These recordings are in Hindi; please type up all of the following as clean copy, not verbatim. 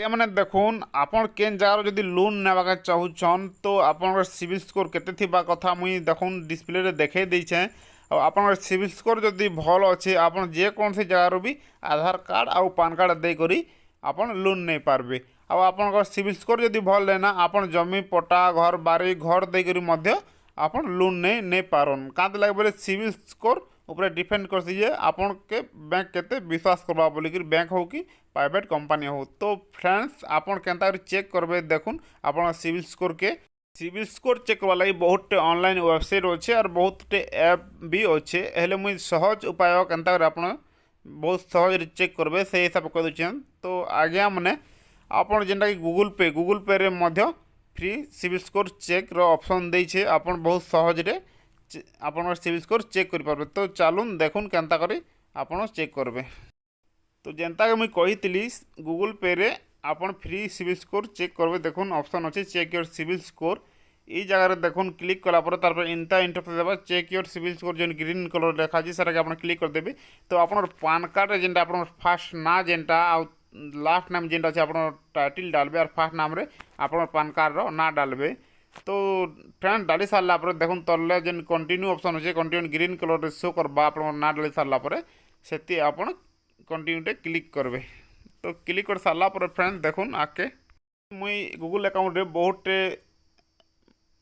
मैंने देखुन आपन केन जगार जदि लोन नेबाक चाहूछन तो आपन सिविल स्कोर केते थिबा कथा मुई देखुन डिस्प्ले रे देखे देछे। आपन सिविल स्कोर जदि भल अच्छे आपन जे कौन सी जगार भी आधार कार्ड आउ पान कार्ड दे करी आपन लोन नहीं पारबे। आपन सिविल स्कोर जदि भल लेना आपन जमी पट्टा घर बारी घर दे करी मध्य आपन लोन नहीं पारन कांत लगे बोले सिविल स्कोर ऊपर डिपेंड करसी जे आपन के बैंक केते विश्वास करबा बोली कि बैंक हो कि प्राइवेट कंपनी हो। तो फ्रेंड्स आपन केनता करी चेक करबे देखुन आपन सिविल स्कोर चेक करवा लगी बहुत ऑनलाइन वेबसाइट अच्छे और बहुत ऐप भी अच्छे हेले मुई सहज उपाय केनता करी आपन बहुत सहज चेक करबे से हिसाब कर दूछन। तो आज्ञा माने आपन जेनटा कि गूगल पे रे मध्य फ्री सिविल स्कोर चेक रो ऑप्शन देछे आपन बहुत सहज रे आपन सिविल स्कोर चेक कर पारबे। तो चलुन देखुन केनता करी आपन चेक करबे। तो जेनता कि मुई कही गूगल पे रे आपन फ्री सिविल स्कोर चेक करबे देखुन ऑप्शन अच्छे चेक योर सिविल स्कोर ई जगह देखुन क्लिक कलापर तार इंटा इंटरफेस देबा चेक योर सिविल स्कोर जो ग्रीन कलर देखा सेटा आप क्लिक करदेवे। तो आपन पान कार्ड जेनटा आपन फास्ट ना जेनटा आ लास्ट नाम जेनटा अच्छे आपन टाइटल डालबे और फास्ट नाम रे आपन पान कार्ड रो ना डालबे। तो फ्रेंड डाली सारा पर देखुन तले जेन कंटिन्यू ऑप्शन अच्छे कंटिन्यू ग्रीन कलर शो करबा आपन ना डाली सारा पर से आपन कंटिन्यू टे क्लिक करबे। तो क्लिक कर सारा पर फ्रेंड देखुन आके मुई गूगल अकाउंट रे बहुत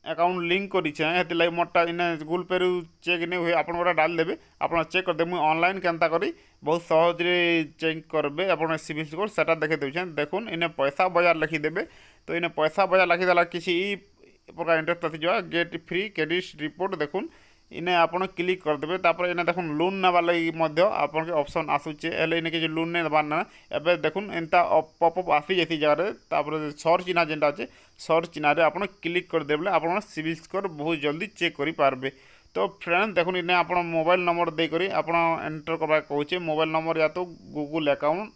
अकाउंट लिंक करिछे हेति लागि मोरटा इने गूगल पे चेक नहीं हुए आपन गोटा डाल देबे आपन चेक कर दे मुई ऑनलाइन केनता करी बहुत सहज रे चेक करबे आपन सिविल स्कोर सेटा देखे देछे देखुन इने पैसा बाजार लिखि देबे। तो इने पैसा बाजार लिखि देला किसी ई प्रकार इंटरफेस जो गेट फ्री क्रेडिट रिपोर्ट देखुन इने आपन क्लिक कर देबे। तापर इने देखुन लोन नेबा लागि मध्य आपन के ऑप्शन आसुचे हेले इने के लोन ने नेबा ना एबे देखुन एंता पॉपअप आसी जेसी जगह रे तापर सर्च चिन्ह जेंटा আছে सर्च चिन्ह रे आपन क्लिक कर देबले आपन सिविल स्कोर बहुत जल्दी चेक करि पारबे। तो फ्रेंड देखुन इने आपन मोबाइल नंबर दे करी आपन एंटर करबा कहूचे मोबाइल नंबर या तो गूगल अकाउंट।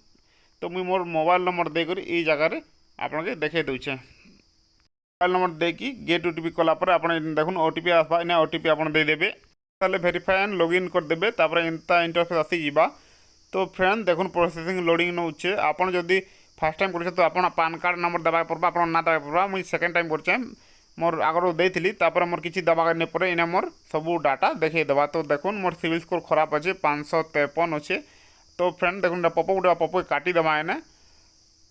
तो मुई मोर मोबाइल नंबर दे करी ई जगह रे आपन के देखे दउचे मोबाइल नंबर देकी गेट ओटीपी कलापर आप देखुन ओटीपी आसवा इना ओटीपी आप देदेवे ताले वेरीफाई एंड लॉगिन करदेवे तापर इंता इंटरफेस आसी जीवा। तो फ्रेंड देखुन प्रोसेसिंग लोडिंग नौचे आपन जदि फर्स्ट टाइम कर तो आपन पान कार्ड नंबर देबा पड़बा आपन ना देबा पड़बा मुई सेकंड टाइम करछे मोर आगर देइथिली तापर मोर किछि दबा ने परे इना मोर सब डाटा देखे देबा। तो देखुन मोर सिविल स्कोर खराब अच्छे 553 अच्छे। तो फ्रेंड देखुन पपो काटी देबा एने।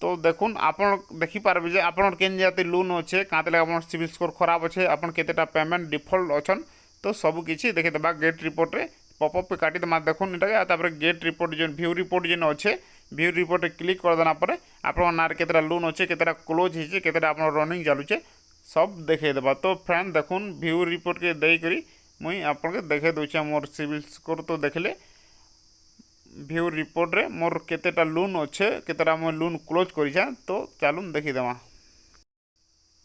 तो देखुन आपन देखि पारबे जे आपन केन जाति लोन अच्छे काते लगे आपन सिविल स्कोर खराब अच्छे आपन केतेटा पेमेंट डिफॉल्ट अछन। तो सब किछि देखे देबा गेट रिपोर्ट रे पॉपअप पे काटी देमा देखुन इटा तापर गेट रिपोर्ट जेन व्यू रिपोर्ट जेन अच्छे व्यू रिपोर्ट क्लिक कर देना पर आपन नार केतेटा लोन अच्छे केतेटा क्लोज हिचे केतेटा आपन रनिंग चालुचे सब देखे देबा। तो फ्रेंड देखुन व्यू रिपोर्ट के देई करी मुई आपन के देखे दोछे मोर सिविल स्कोर। तो देखले व्यू रिपोर्ट रे मोर केतेटा लोन अच्छे केतेटा मैं लोन क्लोज करिछा। तो चलुन देखी देमा।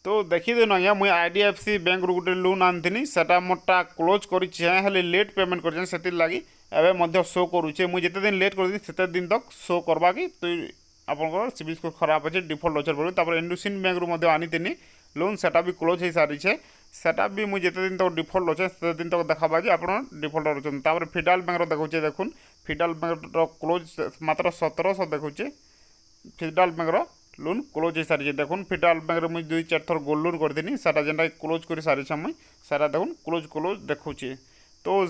तो देखी देन आज्ञा मुई आईडीएफसी बैंक रु गोटे लोन आनथिनी सेटा मोरटा क्लोज करिछे हेले लेट पेमेंट करिछे सेति लागि एबे मध्य शो करूछे मुई जेते दिन लेट करदी सेते दिन तक शो करबा कि तो आपन सिविल स्कोर खराब अच्छे डिफॉल्ट अच्छे पड़े। तापर इंडोसिन बैंक रु मध्य आनीथिनी लोन सेटा भी क्लोज हो सारी सेटा भी मुझे जिते दिन तक डिफॉल्ट अच्छे से दिन तक देखा जे आप डिफॉल्ट अच्छे। तापर फेडरल बैंक देखुचे देखुन फेडरल बैंक क्लोज मात्र 1700 देखुचे फेडरल बैंक लोन क्लोज हो सारी देखुन फेडरल बैंक मुझे 2-4 थर गोल्ड लोन करदी सेटा जेनटा क्लोज कर सारी मुझे सारा देखुन क्लोज देखुचे। तो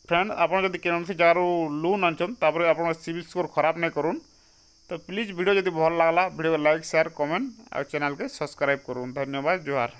फ्रेंड आपन जदि कौन जगार लोन आनछन तापर आपन सिविल स्कोर खराब नहीं करूँ। तो प्लीज़ वीडियो जदि भल लागला वीडियो लाइक शेयर कमेंट और चैनल के सब्सक्राइब करूँ। धन्यवाद जोहार।